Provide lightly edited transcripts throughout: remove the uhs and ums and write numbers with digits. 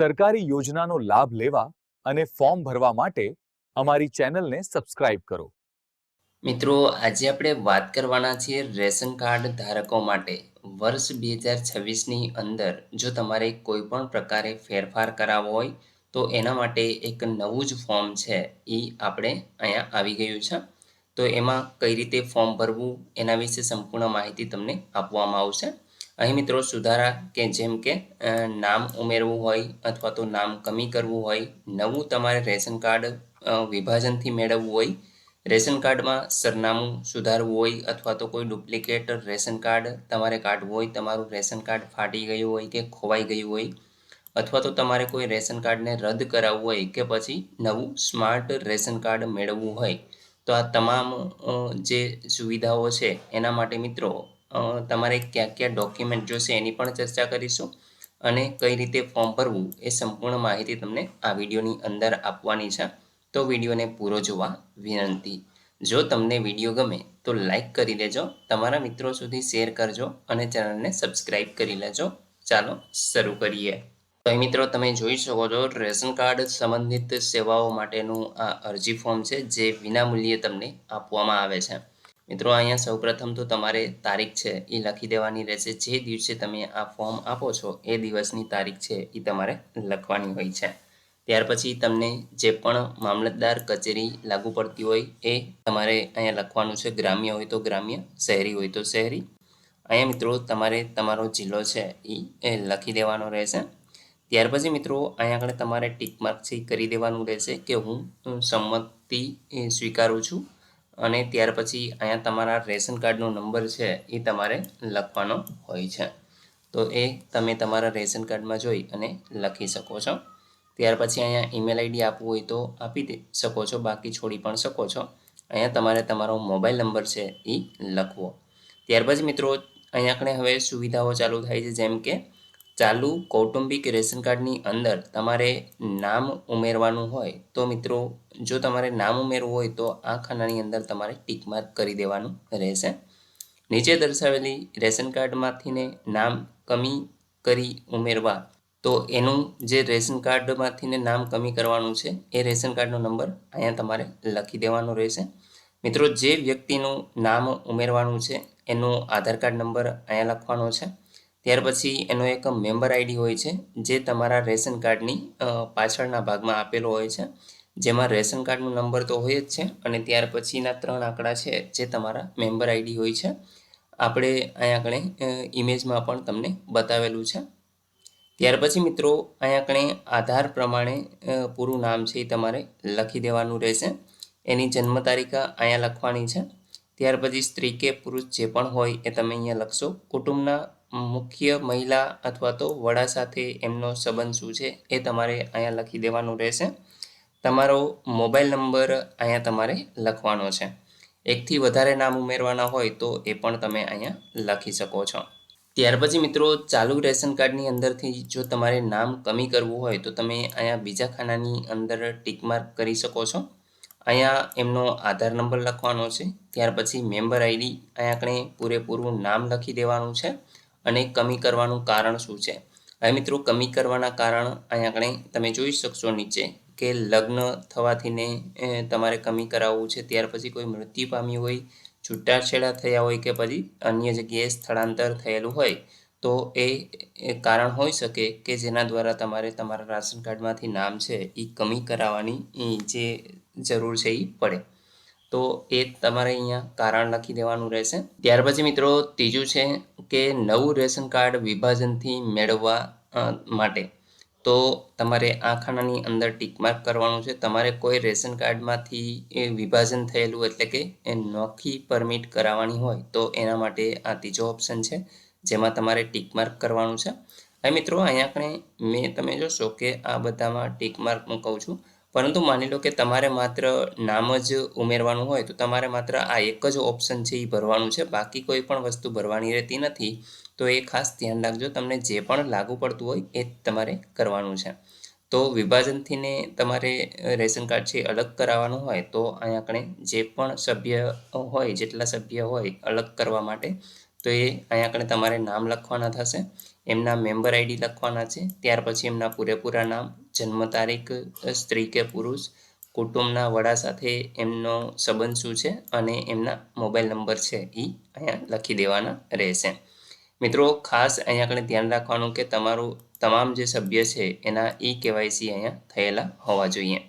સરકારી યોજનાનો લાભ લેવા અને ફોર્મ ભરવા માટે અમારી ચેનલને સબસ્ક્રાઇબ કરો. મિત્રો, આજે આપણે વાત કરવાના છીએ રેશન કાર્ડ ધારકો માટે. વર્ષ 2026ની અંદર જો તમારે કોઈ પણ પ્રકારે ફેરફાર કરાવવો હોય તો એના માટે એક નવું જ ફોર્મ છે એ આપણે અહીંયા આવી ગયું છે. તો એમાં કઈ રીતે ફોર્મ ભરવું એના વિશે સંપૂર્ણ માહિતી તમને આપવામાં આવશે. અહીં મિત્રો સુધારા કે જેમ કે નામ ઉમેરવું હોય અથવા તો નામ કમી કરવું હોય, નવું તમારે રેશન કાર્ડ વિભાજનથી મેળવવું હોય, રેશન કાર્ડમાં સરનામું સુધારવું હોય અથવા તો કોઈ ડુપ્લિકેટ રેશન કાર્ડ તમારે કાઢવું હોય, તમારું રેશન કાર્ડ ફાટી ગયું હોય કે ખોવાઈ ગયું હોય, અથવા તો તમારે કોઈ રેશન કાર્ડને રદ કરાવવું હોય કે પછી નવું સ્માર્ટ રેશન કાર્ડ મેળવવું હોય, તો આ તમામ જે સુવિધાઓ છે એના માટે મિત્રો તમારે ક્યાં ક્યાં ડોક્યુમેન્ટ જોશે એની પણ ચર્ચા કરીશું અને કઈ રીતે ફોર્મ ભરવું એ સંપૂર્ણ માહિતી તમને આ વિડીયોની અંદર આપવાની છે. તો વિડીયોને પૂરો જોવા વિનંતી. જો તમને વિડીયો ગમે તો લાઈક કરી દેજો, તમારા મિત્રો સુધી શેર કરજો અને ચેનલને સબસ્ક્રાઈબ કરી લેજો. ચાલો શરૂ કરીએ. તો મિત્રો તમે જોઈ શકો છો રેશન કાર્ડ સંબંધિત સેવાઓ માટેનું આ અરજી ફોર્મ છે જે વિનામૂલ્યે તમને આપવામાં આવે છે. મિત્રો અહીંયા સૌપ્રથમ તો તમારે તારીખ છે એ લખી દેવાની રહેશે. જે દિવસે તમે આ ફોર્મ આપો છો એ દિવસની તારીખ છે એ તમારે લખવાની હોય છે. ત્યાર પછી તમને જે પણ મામલતદાર કચેરી લાગુ પડતી હોય એ તમારે અહીંયા લખવાનું છે. ગ્રામ્ય હોય તો ગ્રામ્ય, શહેરી હોય તો શહેરી. અહીંયા મિત્રો તમારે તમારો જિલ્લો છે એ લખી દેવાનો રહેશે. ત્યાર પછી મિત્રો અહીંયા આગળ તમારે ટિક માર્ક છે કરી દેવાનું રહેશે કે હું સંમતિ સ્વીકારું છું. અને ત્યાર પછી અહીંયા તમારા રેશન કાર્ડનો નંબર છે એ તમારે લખવાનો હોય છે. તો એ તમે તમારા રેશન કાર્ડમાં જોઈ અને લખી શકો છો. ત્યાર પછી અહીંયા ઈમેલ આઈડી આપવું હોય તો આપી શકો છો, બાકી છોડી પણ શકો છો. અહીંયા તમારે તમારો મોબાઈલ નંબર છે એ લખવો. ત્યાર પછી મિત્રો અહીંયા આપણે હવે સુવિધાઓ ચાલુ થાય છે, જેમ કે ચાલુ કૌટુંબિક રેશન કાર્ડની અંદર તમારે નામ ઉમેરવાનું હોય તો મિત્રો જો તમારે નામ ઉમેરવું હોય તો આ ખાનાની અંદર તમારે ટિક માર્ક કરી દેવાનું રહેશે. નીચે દર્શાવેલી રેશન કાર્ડમાંથીને નામ કમી કરી ઉમેરવા, તો એનું જે રેશન કાર્ડમાંથીને નામ કમી કરવાનું છે એ રેશન કાર્ડનો નંબર અહીંયા તમારે લખી દેવાનો રહેશે. મિત્રો જે વ્યક્તિનું નામ ઉમેરવાનું છે એનો આધાર કાર્ડ નંબર અહીંયા લખવાનો છે. ત્યાર પછી એનો એક મેમ્બર આઈડી હોય છે જે તમારા રેશન કાર્ડની પાછળના ભાગમાં આપેલો હોય છે, જેમાં રેશન કાર્ડનો નંબર તો હોય જ છે અને ત્યાર પછીના 3 આંકડા છે જે તમારા મેમ્બર આઈડી હોય છે. આપણે અહીંયા આગળ ઇમેજમાં પણ તમને બતાવેલું છે. ત્યાર પછી મિત્રો અહીંયા આગળ આધાર પ્રમાણે પૂરું નામ છે એ તમારે લખી દેવાનું રહેશે. એની જન્મ તારીખ અહીંયા લખવાની છે. ત્યાર પછી સ્ત્રી કે પુરુષ જે પણ હોય એ તમે અહીંયા લખશો. કુટુંબના મુખ્ય મહિલા અથવા તો વડા સાથે એમનો સંબંધ શું છે એ તમારે અહીંયા લખી દેવાનું રહેશે. તમારો મોબાઈલ નંબર અહીંયા તમારે લખવાનો છે. એકથી વધારે નામ ઉમેરવાના હોય તો એ પણ તમે અહીંયા લખી શકો છો. ત્યાર પછી મિત્રો ચાલુ રેશન કાર્ડની અંદરથી જો તમારે નામ કમી કરવું હોય તો તમે અહીંયા બીજા ખાનાની અંદર ટિક માર્ક કરી શકો છો. અહીંયા એમનો આધાર નંબર લખવાનો છે. ત્યાર પછી મેમ્બર આઈડી અહીંયા આપણે પૂરેપૂરું નામ લખી દેવાનું છે અને કમી કરવાનું કારણ શું છે. હવે મિત્રો કમી કરવાના કારણ અહીંયા આપણે તમે જોઈ શકશો નીચે કે લગ્ન થવાથીને તમારે કમી કરાવવું છે. ત્યાર પછી કોઈ મૃત્યુ પામ્યું હોય, છૂટાછેડા થયા હોય કે પછી અન્ય જગ્યાએ સ્થળાંતર થયેલું હોય તો એ કારણ હોઈ શકે કે જેના દ્વારા તમારે તમારા રાશન કાર્ડમાંથી નામ છે એ કમી કરાવવાની જે જરૂર છે એ પડે. તો એ તમારે અહીંયા કારણ લખી દેવાનું રહેશે. ત્યાર પછી મિત્રો ત્રીજું છે કે નવું રેશન કાર્ડ વિભાજનથી મેળવવા માટે, તો તમારે આ ખાનાની અંદર ટિક માર્ક કરવાનું છે. તમારે કોઈ રેશન કાર્ડમાંથી એ વિભાજન થયેલું એટલે કે એ નોખી પરમિટ કરાવવાની હોય તો એના માટે આ ત્રીજો ઓપ્શન છે જેમાં તમારે ટિક માર્ક કરવાનું છે. હવે મિત્રો અહીંયા તમે જોશો કે આ બધામાં ટિક માર્ક હું કહું છું, પરંતુ માની લો કે તમારે માત્ર નામ જ ઉમેરવાનું હોય તો તમારે માત્ર આ એક જ ઓપ્શન છે એ ભરવાનું છે, બાકી કોઈ પણ વસ્તુ ભરવાની રહેતી નથી. તો એ ખાસ ધ્યાન રાખજો, તમને જે પણ લાગુ પડતું હોય એ તમારે કરવાનું છે. તો વિભાજનથીને તમારે રેશન કાર્ડ છે અલગ કરાવવાનું હોય તો અહીંયા જે પણ સભ્ય હોય, જેટલા સભ્ય હોય અલગ કરવા માટે તો એ અહીંયા આગળ તમારે નામ લખવાના થશે, એમના મેમ્બર આઈડી લખવાના છે, ત્યાર પછી એમના પૂરેપૂરા નામ, જન્મ તારીખ, સ્ત્રી કે પુરુષ, કુટુંબના વડા સાથે એમનો સંબંધ શું છે અને એમના મોબાઈલ નંબર છે એ અહીંયા લખી દેવાના રહેશે. મિત્રો ખાસ અહીંયા આગળ ધ્યાન રાખવાનું કે તમારું તમામ જે સભ્ય છે એના KYC અહીંયા થયેલા હોવા જોઈએ.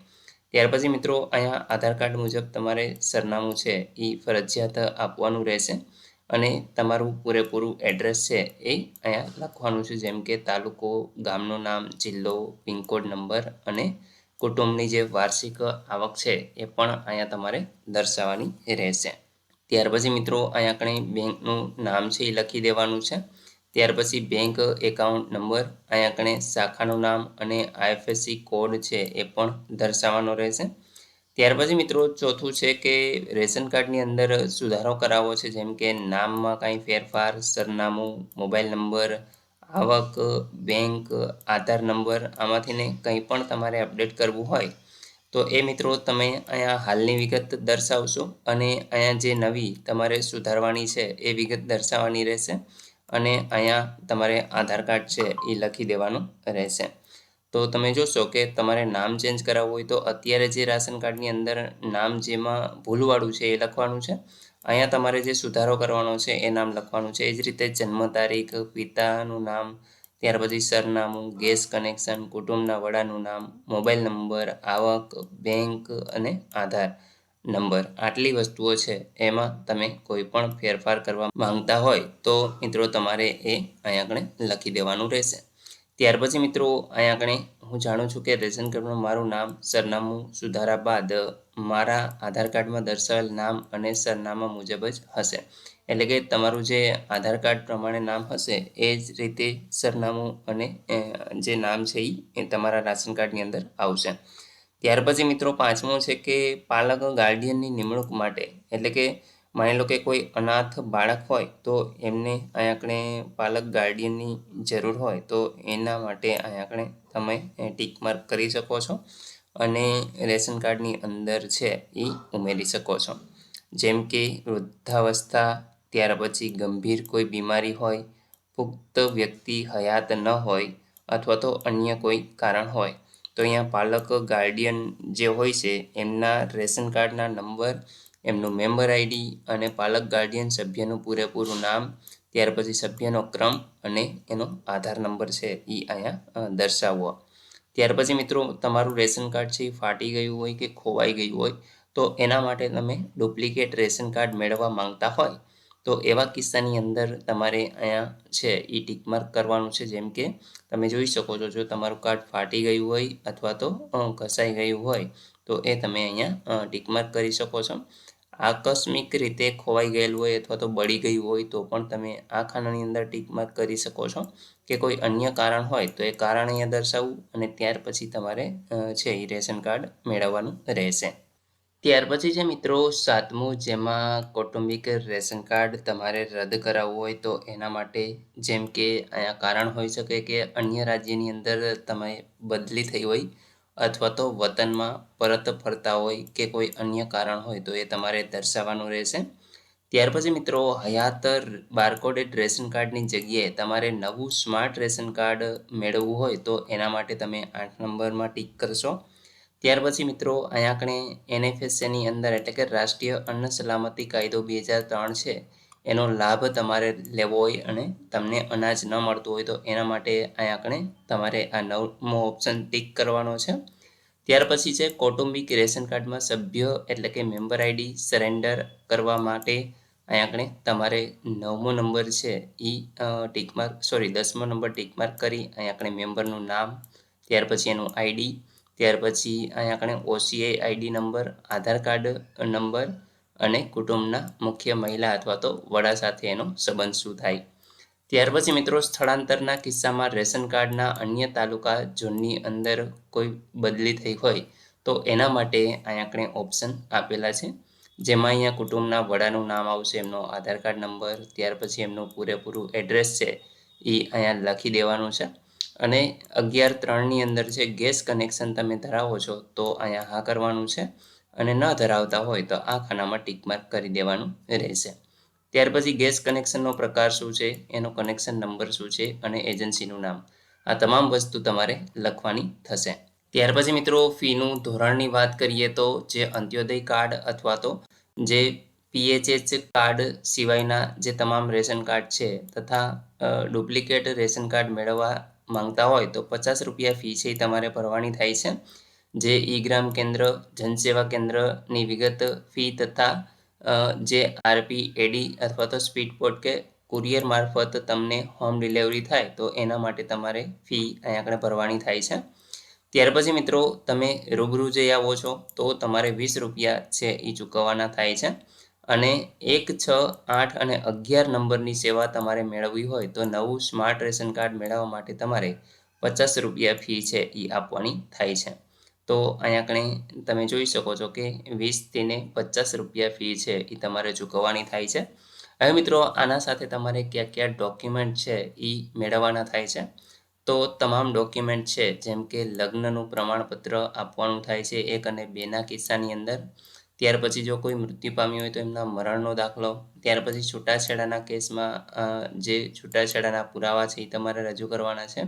ત્યાર પછી મિત્રો અહીંયા આધાર કાર્ડ મુજબ તમારે સરનામું છે એ ફરજિયાત આપવાનું રહેશે અને તમારું પૂરેપૂરું એડ્રેસ છે એ અહીંયા લખવાનું છે, જેમ કે તાલુકો, ગામનું નામ, જિલ્લો, પિનકોડ નંબર અને કુટુંબની જે વાર્ષિક આવક છે એ પણ અહીંયા તમારે દર્શાવવાની રહેશે. ત્યાર પછી મિત્રો અહીંયા કણે બેંકનું નામ છે એ લખી દેવાનું છે. ત્યાર પછી બેંક એકાઉન્ટ નંબર, અહીંયા કણે શાખાનું નામ અને IFSC કોડ છે એ પણ દર્શાવવાનો રહેશે. ત્યાર પછી મિત્રો ચોથું છે કે રેશન કાર્ડની અંદર સુધારો કરાવવો છે, જેમ કે નામમાં કાંઈ ફેરફાર, સરનામું, મોબાઈલ નંબર, આવક, બેંક, આધાર નંબર, આમાંથી ને કંઈ પણ તમારે અપડેટ કરવું હોય તો એ મિત્રો તમે અહીંયા હાલની વિગત દર્શાવશો અને અહીંયા જે નવી તમારે સુધારવાની છે એ વિગત દર્શાવવાની રહેશે અને અહીંયા તમારે આધાર કાર્ડ છે એ લખી દેવાનું રહેશે. તો તમે જોશો કે તમારે નામ ચેન્જ કરાવવું હોય તો અત્યારે જે રાશન કાર્ડની અંદર નામ જેમાં ભૂલવાળું છે એ લખવાનું છે. અહીંયા તમારે જે સુધારો કરવાનો છે એ નામ લખવાનું છે. એ જ રીતે જન્મ તારીખ, પિતાનું નામ, ત્યાર પછી સરનામું, ગેસ કનેક્શન, કુટુંબના વડાનું નામ, મોબાઈલ નંબર, આવક, બેંક અને આધાર નંબર, આટલી વસ્તુઓ છે એમાં તમે કોઈ પણ ફેરફાર કરવા માંગતા હોય તો મિત્રો તમારે એ અહીંયા આગળ લખી દેવાનું રહેશે. ત્યાર પછી મિત્રો અહીંયા આગળ હું જાણું છું કે રેશન કાર્ડમાં મારું નામ, સરનામું સુધારા બાદ મારા આધાર કાર્ડમાં દર્શાવેલ નામ અને સરનામા મુજબ જ હશે. એટલે કે તમારું જે આધાર કાર્ડ પ્રમાણે નામ હશે એ જ રીતે સરનામું અને જે નામ છે એ તમારા રાશન કાર્ડની અંદર આવશે. ત્યાર પછી મિત્રો પાંચમું છે કે પાલક ગાર્ડિયનની નિમણૂક માટે, એટલે કે માની લો કે કોઈ અનાથ બાળક હોય તો એમને અહીંયા આપણે પાલક ગાર્ડિયનની જરૂર હોય તો એના માટે અહીંયા આપણે તમે ટીક માર્ક કરી શકો છો અને રેશન કાર્ડની અંદર છે એ ઉમેરી શકો છો. જેમ કે વૃદ્ધાવસ્થા, ત્યાર પછી ગંભીર કોઈ બીમારી હોય, પુખ્ત વ્યક્તિ હયાત ન હોય અથવા તો અન્ય કોઈ કારણ હોય તો અહીંયા પાલક ગાર્ડિયન જે હોય છે એમના રેશન કાર્ડના નંબર, એમનું મેમ્બર આઈડી અને પાલક ગાર્ડિયન સભ્યનું પૂરેપૂરું નામ, ત્યાર પછી સભ્યનો ક્રમ અને એનો આધાર નંબર છે એ અહીંયા દર્શાવવો. ત્યાર પછી મિત્રો તમારું રેશન કાર્ડ છે એ ફાટી ગયું હોય કે ખોવાઈ ગયું હોય તો એના માટે તમે ડુપ્લિકેટ રેશન કાર્ડ મેળવવા માંગતા હોય તો એવા કિસ્સાની અંદર તમારે અહીંયા છે એ ટીક માર્ક કરવાનું છે. જેમ કે તમે જોઈ શકો છો, જો તમારું કાર્ડ ફાટી ગયું હોય અથવા તો ઘસાઈ ગયું હોય તો એ તમે અહીંયા ટીક માર્ક કરી શકો છો. આકસ્મિક રીતે ખોવાઈ ગયેલું હોય અથવા તો બળી ગયું હોય તો પણ તમે આ ખાનાની અંદર ટીક માર્ક કરી શકો છો કે કોઈ અન્ય કારણ હોય તો એ કારણ અહીંયા દર્શાવવું અને ત્યાર પછી તમારે છે એ રેશન કાર્ડ મેળવવાનું રહેશે. ત્યાર પછી છે મિત્રો સાતમું, જેમાં કૌટુંબિક રેશન કાર્ડ તમારે રદ કરાવવું હોય તો એના માટે જેમ કે અહીંયા કારણ હોઈ શકે કે અન્ય રાજ્યની અંદર તમે બદલી થઈ હોય અથવા તો વતનમાં પરત ફરતા હોય કે કોઈ અન્ય કારણ હોય તો એ તમારે દર્શાવવાનું રહેશે. ત્યાર પછી મિત્રો હયાત બારકોડેડ રેશન કાર્ડની જગ્યાએ તમારે નવું સ્માર્ટ રેશન કાર્ડ મેળવવું હોય તો એના માટે તમે 8 નંબરમાં ટીક કરશો. ત્યાર પછી મિત્રો અહીંયા આપણે NFSAની અંદર એટલે કે રાષ્ટ્રીય અન્ન સલામતી કાયદો 2003 છે એનો લાભ તમારે લેવો હોય અને તમને અનાજ ન મળતું હોય તો એના માટે અહીંયા આપણે તમારે આ 9મો ઓપ્શન ટીક કરવાનો છે. ત્યાર પછી છે કૌટુંબિક રેશન કાર્ડમાં સભ્ય એટલે કે મેમ્બર આઈડી સરેન્ડર કરવા માટે અહીંયા આપણે તમારે 9મો નંબર છે એ ટીક માર્ક 10મો નંબર ટીક માર્ક કરી અહીંયા આપણે મેમ્બરનું નામ, ત્યાર પછી એનું આઈડી, ત્યાર પછી અહીંયા આપણે OCI આઈડી નંબર, આધાર કાર્ડ નંબર અને કુટુંબના મુખ્ય મહિલા અથવા તો વડા સાથે એનો સંબંધ શું થાય. ત્યાર પછી મિત્રો સ્થળાંતરના કિસ્સામાં રેશન કાર્ડના અન્ય તાલુકા ઝોનની અંદર કોઈ બદલી થઈ હોય તો એના માટે અહીંયા આપણે ઓપ્શન આપેલા છે, જેમાં અહીંયા કુટુંબના વડાનું નામ આવશે, એમનો આધાર કાર્ડ નંબર, ત્યાર પછી એમનું પૂરેપૂરું એડ્રેસ છે એ અહીંયા લખી દેવાનું છે અને 11(3)ની અંદર છે ગેસ કનેક્શન તમે ધરાવો છો તો અહીંયા હા કરવાનું છે અને ન ધરાવતા હોય તો આ ખાનામાં ટીક માર્ક કરી દેવાનું રહેશે. ત્યાર પછી ગેસ કનેક્શનનો પ્રકાર શું છે, એનો કનેક્શન નંબર શું છે અને એજન્સીનું નામ. આ તમામ વસ્તુ તમારે લખવાની થશે. ત્યાર પછી મિત્રો ફીનું ધોરણની વાત કરીએ તો જે અંત્યોદય કાર્ડ અથવા તો જે PHH કાર્ડ સિવાયના જે તમામ રેશન કાર્ડ છે તથા ડુપ્લિકેટ રેશન કાર્ડ મેળવવા માંગતા હોય તો 50 રૂપિયા ફી છે એ તમારે ભરવાની થાય છે. જે ઈ-ગ્રામ કેન્દ્ર, જનસેવા કેન્દ્રની વિગત ફી તથા જે RP, AD અથવા તો સ્પીડ પોસ્ટ કે કુરિયર મારફત તમને હોમ ડિલિવરી થાય તો એના માટે તમારે ફી અહીંયા આગળ ભરવાની થાય છે. ત્યાર પછી મિત્રો તમે રૂબરૂ જઈ આવો છો તો તમારે 20 રૂપિયા છે એ ચૂકવવાના થાય છે. અને 1, 6, 8 અને 11 નંબરની સેવા તમારે મેળવવી હોય તો નવું સ્માર્ટ રેશન કાર્ડ મેળવવા માટે તમારે 50 રૂપિયા ફી છે એ આપવાની થાય છે. તો અહીંયા કણે તમે જોઈ શકો છો કે 20 ને 50 રૂપિયા ફી છે એ તમારે ચૂકવવાની થાય છે. હવે મિત્રો આના સાથે તમારે કયા ડોક્યુમેન્ટ છે એ મેળવવાના થાય છે. તો તમામ ડોક્યુમેન્ટ છે જેમ કે લગ્નનું પ્રમાણપત્ર આપવાનું થાય છે 1 અને 2ના કિસ્સાની અંદર. ત્યાર પછી જો કોઈ મૃત્યુ પામ્યું હોય તો એમના મરણનો દાખલો. ત્યાર પછી છૂટાછેડાના કેસમાં જે છૂટાછેડાના પુરાવા છે એ તમારે રજૂ કરવાના છે.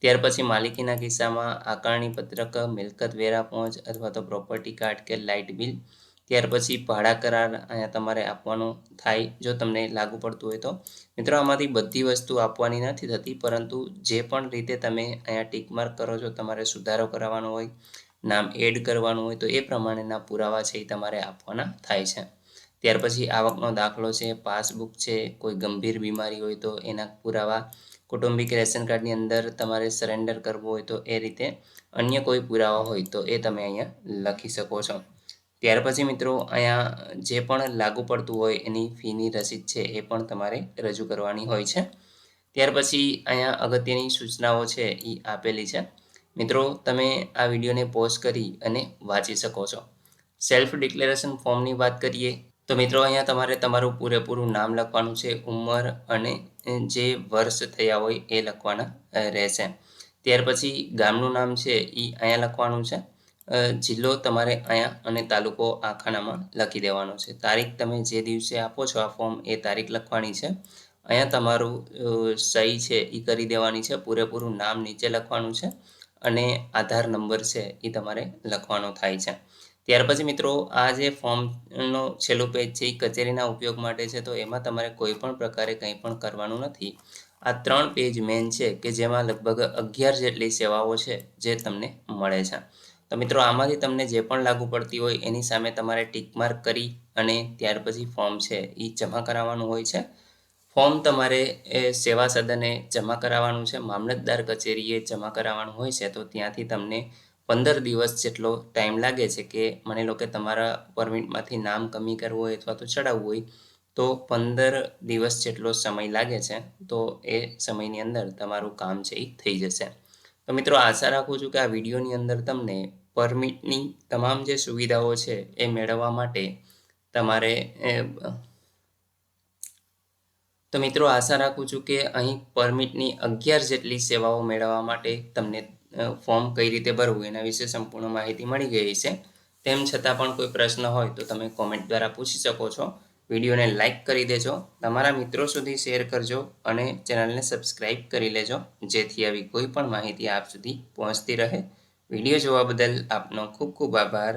ત્યાર પછી માલિકીના કિસ્સામાં આકારણી પત્રક, મિલકત વેરા પહોંચ અથવા તો પ્રોપર્ટી કાર્ડ કે લાઇટ બિલ. ત્યાર પછી ભાડા કરાર અહીંયા તમારે આપવાનો થાય જો તમને લાગુ પડતું હોય તો. મિત્રો આમાંથી બધી વસ્તુ આપવાની નથી થતી પરંતુ જે પણ રીતે તમે અહીંયા ટીક માર્ક કરો છો તમારે સુધારો કરાવવાનો હોય, નામ એડ કરવાનું હોય તો એ પ્રમાણેના પુરાવા છે એ તમારે આપવાના થાય છે. ત્યાર પછી આવકનો દાખલો છે, પાસબુક છે, કોઈ ગંભીર બીમારી હોય તો એના પુરાવા, કૌટુંબિક રેશન કાર્ડની અંદર તમારે સરેન્ડર કરવું હોય તો એ રીતે અન્ય કોઈ પુરાવા હોય તો એ તમે અહીંયા લખી શકો છો. ત્યાર પછી મિત્રો અહીંયા જે પણ લાગુ પડતું હોય એની ફીની રસીદ છે એ પણ તમારે રજૂ કરવાની હોય છે. ત્યાર પછી અહીંયા અગત્યની સૂચનાઓ છે એ આપેલી છે. મિત્રો તમે આ વિડીયોને પોઝ કરી અને વાંચી શકો છો. સેલ્ફ ડિક્લેરેશન ફોર્મની વાત કરીએ તો મિત્રો અહીંયા તમારે તમારું પૂરેપૂરું નામ લખવાનું છે, ઉંમર અને જે વર્ષ થયા હોય એ લખવાના રહેશે. ત્યાર પછી ગામનું નામ છે એ અહીંયા લખવાનું છે. જિલ્લો તમારે અહીંયા અને તાલુકો આ ખાનામાં લખી દેવાનો છે. તારીખ તમે જે દિવસે આપો છો આ ફોર્મ એ તારીખ લખવાની છે. અહીંયા તમારું સહી છે એ કરી દેવાની છે, પૂરેપૂરું નામ નીચે લખવાનું છે અને આધાર નંબર છે એ તમારે લખવાનો થાય છે. ત્યાર પછી મિત્રો આ જે ફોર્મનો છેલ્લું પેજ છે એ કચેરીના ઉપયોગ માટે છે તો એમાં તમારે કોઈ પણ પ્રકારે કંઈ પણ કરવાનું નથી. આ 3 પેજ મેન છે કે જેમાં લગભગ 11 જેટલી સેવાઓ છે જે તમને મળે છે. તો મિત્રો આમાંથી તમને જે પણ લાગુ પડતી હોય એની સામે તમારે ટીક માર્ક કરી અને ત્યાર પછી ફોર્મ છે એ જમા કરાવવાનું હોય છે. ફોર્મ તમારે સેવા સદને જમા કરાવવાનું છે, મામલતદાર કચેરીએ જમા કરાવવાનું હોય છે તો ત્યાંથી તમને 15 દિવસ જેટલો ટાઈમ લાગે છે કે માની લો કે તમારા પરમિટમાંથી નામ કમી કરવું હોય અથવા તો ચડાવવું હોય તો 15 દિવસ જેટલો સમય લાગે છે. તો એ સમયની અંદર તમારું કામ છે એ થઈ જશે. તો મિત્રો આશા રાખું છું કે આ વિડીયોની અંદર તમને પરમિટની તમામ જે સુવિધાઓ છે એ મેળવવા માટે તમારે તો મિત્રો આશા રાખું છું કે અહીં પરમિટની 11 જેટલી સેવાઓ મેળવવા માટે તમને ફોર્મ કઈ રીતે ભરવું એના વિશે સંપૂર્ણ માહિતી મળી ગઈ છે. તેમ છતાં પણ કોઈ પ્રશ્ન હોય તો તમે કોમેન્ટ દ્વારા પૂછી શકો છો. વિડીયોને લાઇક કરી દેજો, તમારા મિત્રો સુધી શેર કરજો અને ચેનલને સબસ્ક્રાઈબ કરી લેજો જેથી આવી કોઈ પણ માહિતી આપ સુધી પહોંચતી રહે. વિડીયો જોવા બદલ આપનો ખૂબ ખૂબ આભાર.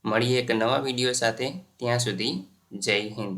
મળીએ એક નવા વિડીયો સાથે. ત્યાં સુધી જય હિન્દ.